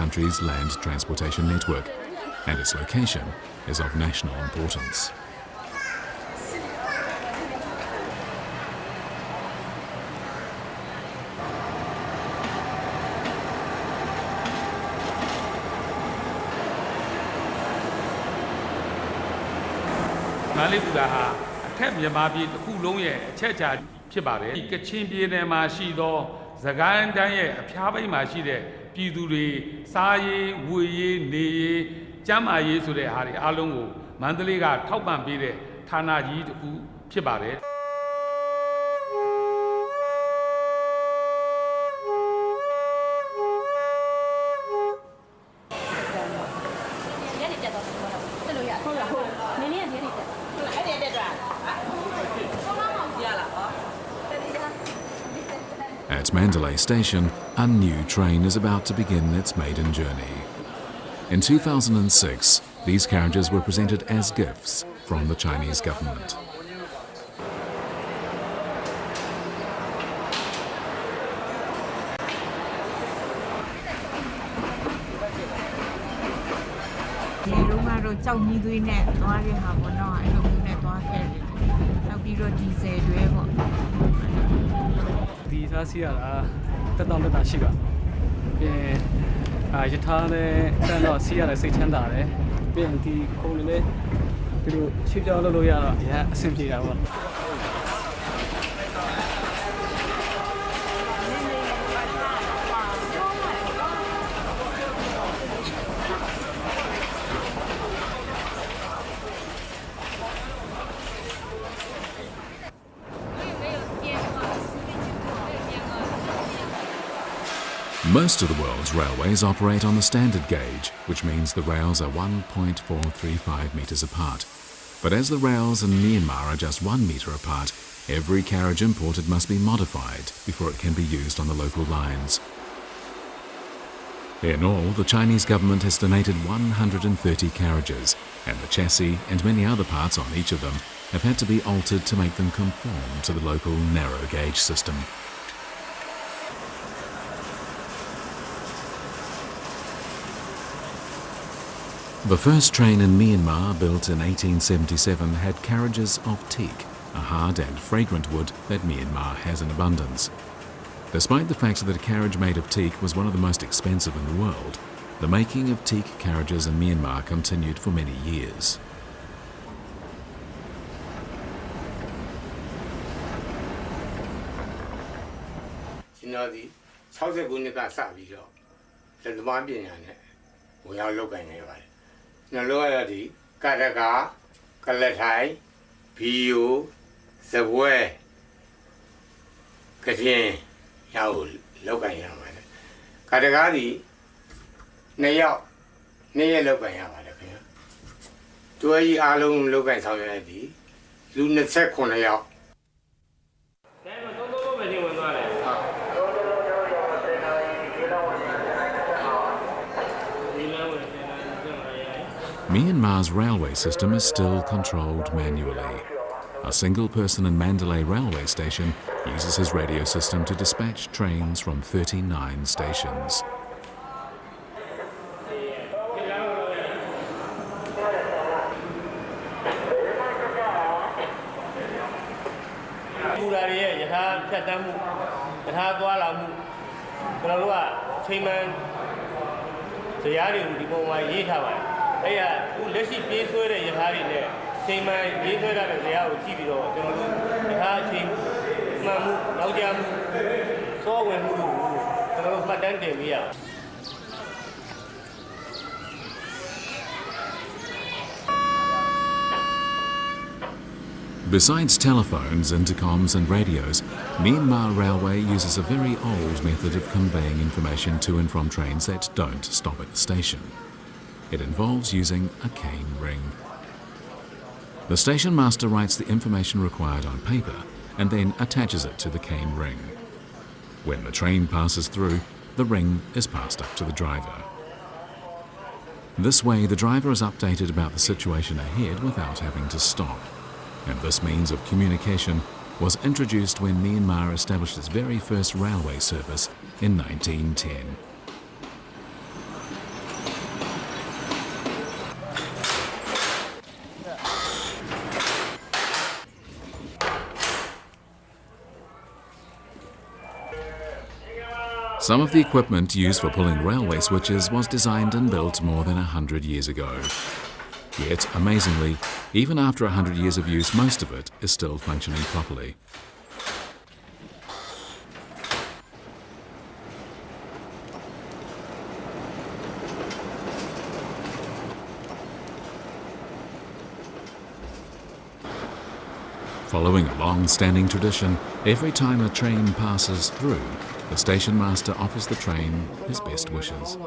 country's land transportation network, and its location is of national importance. Multipart အထက်မြန်မာပြည်တစ်ခုလုံးရဲ့အချက်အချာဖြစ်ပါတယ်။ကချင်ပြည်နယ်မှာရှိသောစကိုင်းတိုင်းရဲ့အဖျားပိတ်မှာရှိတဲ့ပြည်သူတွေစားရေးဝေရေးနေရေးကျန်းမာရေးဆိုတဲ့အားတွေအားလုံးကိုမန္တလေးကထောက်ပံ့ပေးတဲ့ဌာနကြီးတစ်ခုဖြစ်ပါတယ်။ At Mandalay Station, a new train is about to begin its maiden journey. In 2006, these carriages were presented as gifts from the Chinese government. Most of the world's railways operate on the standard gauge, which means the rails are 1.435 metres apart. But as the rails in Myanmar are just 1 metre apart, every carriage imported must be modified before it can be used on the local lines. In all, the Chinese government has donated 130 carriages, and the chassis and many other parts on each of them have had to be altered to make them conform to the local narrow gauge system. The first train in Myanmar, built in 1877, had carriages of teak, a hard and fragrant wood that Myanmar has in abundance. Despite the fact that a carriage made of teak was one of the most expensive in the world, the making of teak carriages in Myanmar continued for many years. Kadaga, Kalatai, Pio, Savoy, Katin, Yao, Logan. Kadagadi, Naya, Naya Logan. Do I alone look at somebody? Luna second out. Myanmar's railway system is still controlled manually. A single person in Mandalay railway station uses his radio system to dispatch trains from 39 stations. Besides telephones, intercoms and radios, Myanmar Railway uses a very old method of conveying information to and from trains that don't stop at the station. It involves using a cane ring. The station master writes the information required on paper and then attaches it to the cane ring. When the train passes through, the ring is passed up to the driver. This way, the driver is updated about the situation ahead without having to stop. And this means of communication was introduced when Myanmar established its very first railway service in 1910. Some of the equipment used for pulling railway switches was designed and built more than 100 years ago. Yet, amazingly, even after 100 years of use, most of it is still functioning properly. Following a long-standing tradition, every time a train passes through, the station master offers the train his best wishes.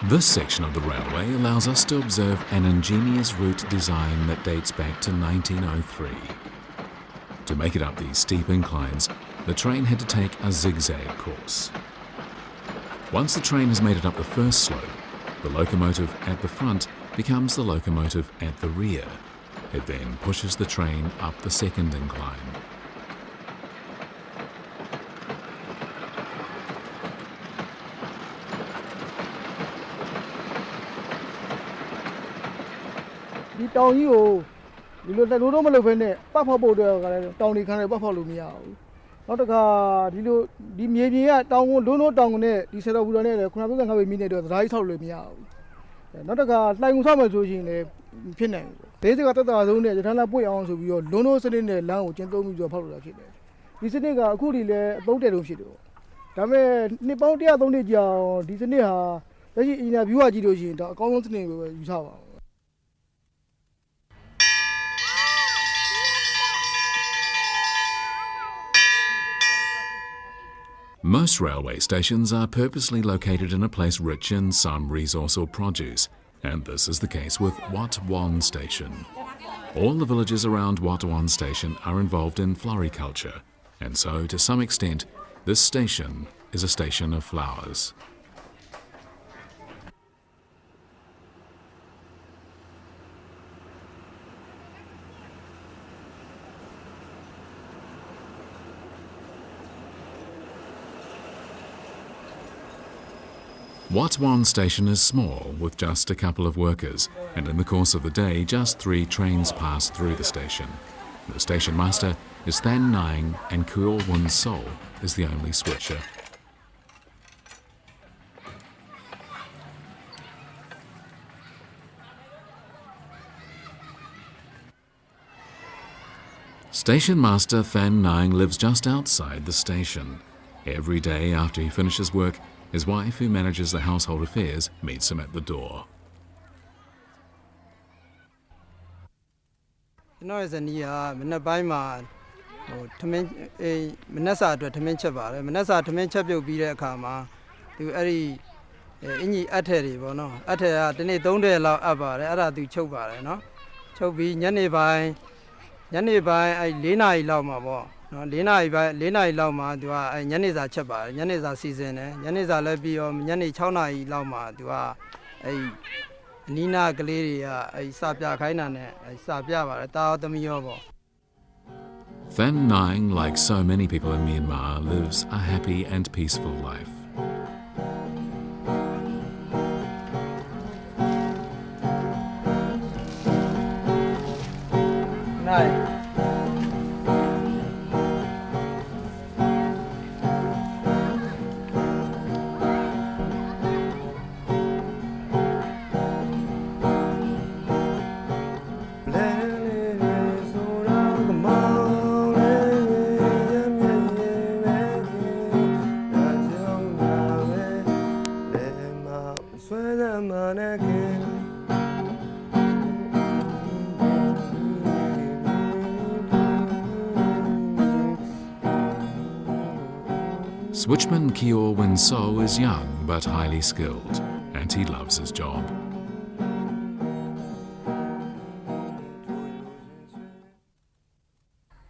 This section of the railway allows us to observe an ingenious route design that dates back to 1903. To make it up these steep inclines, the train had to take a zigzag course. Once the train has made it up the first slope, the locomotive at the front becomes the locomotive at the rear. It then pushes the train up the second incline. Down you, you look at normal when Papa Bodo, Tony can have Buffalo Meow. Not a car, you do maybe down, don't know down there, he said, I would not have a minute of right out of meow. Not a car, like summer doing a pinning. They got the only the Tana boy on of your donos in the lounge and told me your power. This is a goodie about the Shido. Dame Nipotia don't need your Disney, in a view of the common name you saw. Most railway stations are purposely located in a place rich in some resource or produce, and this is the case with Wat Wan Station. All the villages around Wat Wan Station are involved in floriculture, and so to some extent this station is a station of flowers. Wat Wan Station is small, with just a couple of workers, and in the course of the day, just 3 trains pass through the station. The station master is Than Nang, and Kuo Wun Sol is the only switcher. Station master Than Nang lives just outside the station. Every day after he finishes work, his wife, who manages the household affairs, meets him at the door. No, as a near Minabaima, Manasa to Menchaba, Manasa to Menchabu be a karma, to any Ateri, no, Atera, then don't allow Abba, Ada do Choba, no? Chobi, Yanni by Lena Lama. No, Lena Lama, do I Yaniza Chaba, Yaniza season, Yaniza Lebi or Yani Chona Lama, do I Nina Galeria, a Sabia Kainan, a Sabia, a Tao de Miobo. Than Nang, like so many people in Myanmar, lives a happy and peaceful life. Night. Switchman Kyo Win So is young but highly skilled, and he loves his job.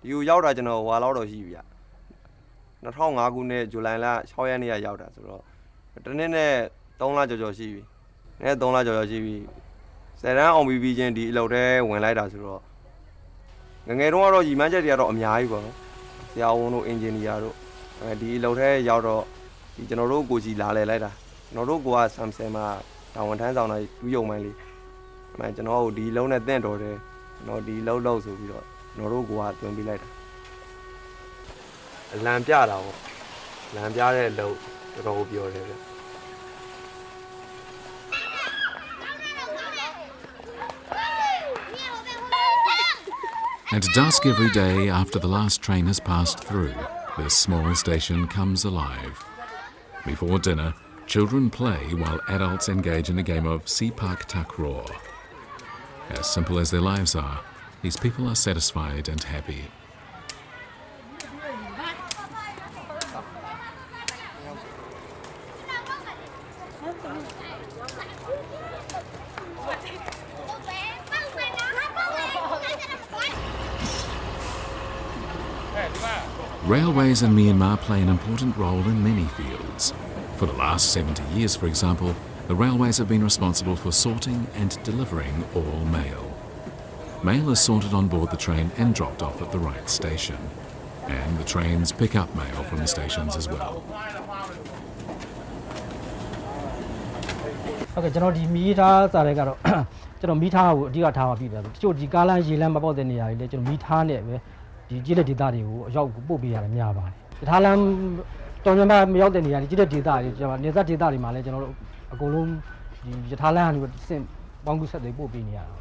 You ရောက်တာကျွန်တော်ဟွာလောက်တော့ရှိပြီဗျ2005ခုနှစ်ဇူလိုင်လ6ရက်နေ့ကရောက်တာဆိုတော့တစ်နှစ်နဲ့3လကျော်ရှိပြီနဲ့3လကျော်ရှိပြီ10တန်းအောင်ပြီးချင်းဒီအလုပ်ထဲဝင်လိုက်တာဆိုတော့ငယ်တုန်းကတော့ညီမချက်တွေကတော့အများကြီးပေါ့နော်ဆရာဝန်တို့အင်ဂျင်နီယာတို့ဒီအလုပ်ထဲရောက်တော့ဒီကျွန်တော်တို့ကိုကြီးလာလဲလိုက်တာကျွန်တော်တို့ကဆမ်ဆယ်မှာတာဝန်ထမ်းဆောင်တာတူးယုံမိုင်းလေးကျွန်တော်တို့ဒီလုံးနဲ့တင့်တော်တယ်ကျွန်တော်ဒီလုံးလို့ဆိုပြီးတော့ကျွန်တော်တို့ကတွင်ပေးလိုက်တာလမ်းပြတာပေါ့လမ်းပြတဲ့အလုပ်တော်တော်ပြောတယ်ဗျ At dusk every day after the last train has passed through, this small station comes alive. Before dinner, children play while adults engage in a game of Sipak Takraw. As simple as their lives are, these people are satisfied and happy. Railways in Myanmar play an important role in many fields. For the last 70 years, for example, the railways have been responsible for sorting and delivering all mail. Mail is sorted on board the train and dropped off at the right station. And the trains pick up mail from the stations as well. Okay, ကျွန်တော်ဒီမီးထားစားတဲ့ကတော့ကျွန်တော်မီးထားကိုအဓိကထားမှာပြည်တယ်တချို့ဒီကားလမ်းရေလမ်းမပေါက်တဲ့နေရာတွေလည်းကျွန်တော်မီးထားနဲ့ပဲဒီကြီးတဲ့ဒေသတွေကိုအရောက်ပို့ပေးရတယ်များပါတယ်။ထားလမ်းတော်များများမရောက်တဲ့နေရာတွေကြီးတဲ့ဒေသတွေကျွန်တော်နေသက်ဒေသတွေမှာလည်းကျွန်တော်တို့အကုန်လုံးဒီထားလမ်းကနေစင်ပေါင်းကူးဆက်တွေပို့ပေးနေရတာ။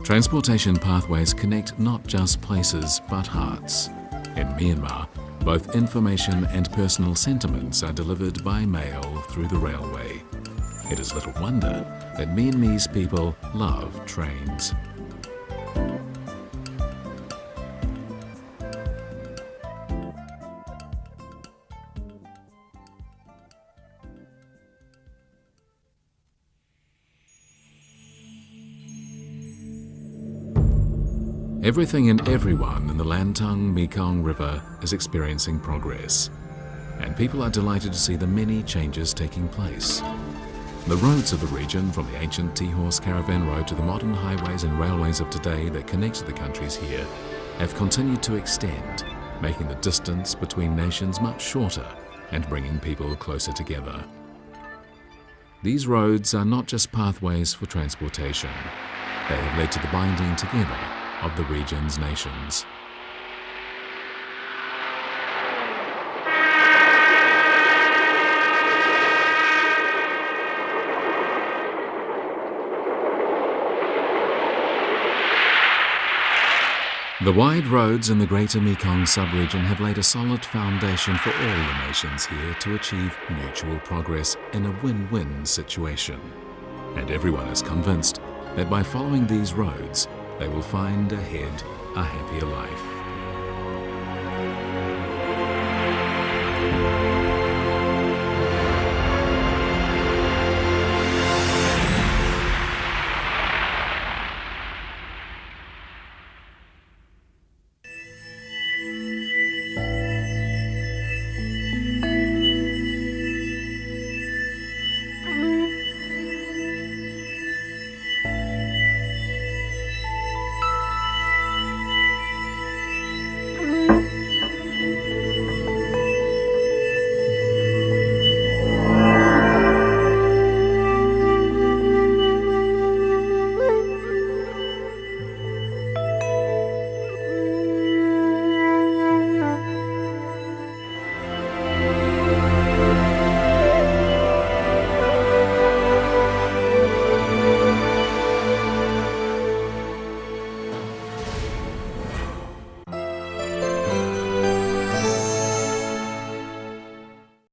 Transportation pathways connect not just places but hearts. In Myanmar, both information and personal sentiments are delivered by mail through the railway. It is little wonder that Myanmarese people love trains. Everything and everyone in the Lantang Mekong River is experiencing progress, and people are delighted to see the many changes taking place. The roads of the region, from the ancient tea-horse caravan road to the modern highways and railways of today that connect the countries here, have continued to extend, making the distance between nations much shorter and bringing people closer together. These roads are not just pathways for transportation. They have led to the binding together of the region's nations. The wide roads in the Greater Mekong sub-region have laid a solid foundation for all the nations here to achieve mutual progress in a win-win situation. And everyone is convinced that by following these roads, they will find ahead a happier life.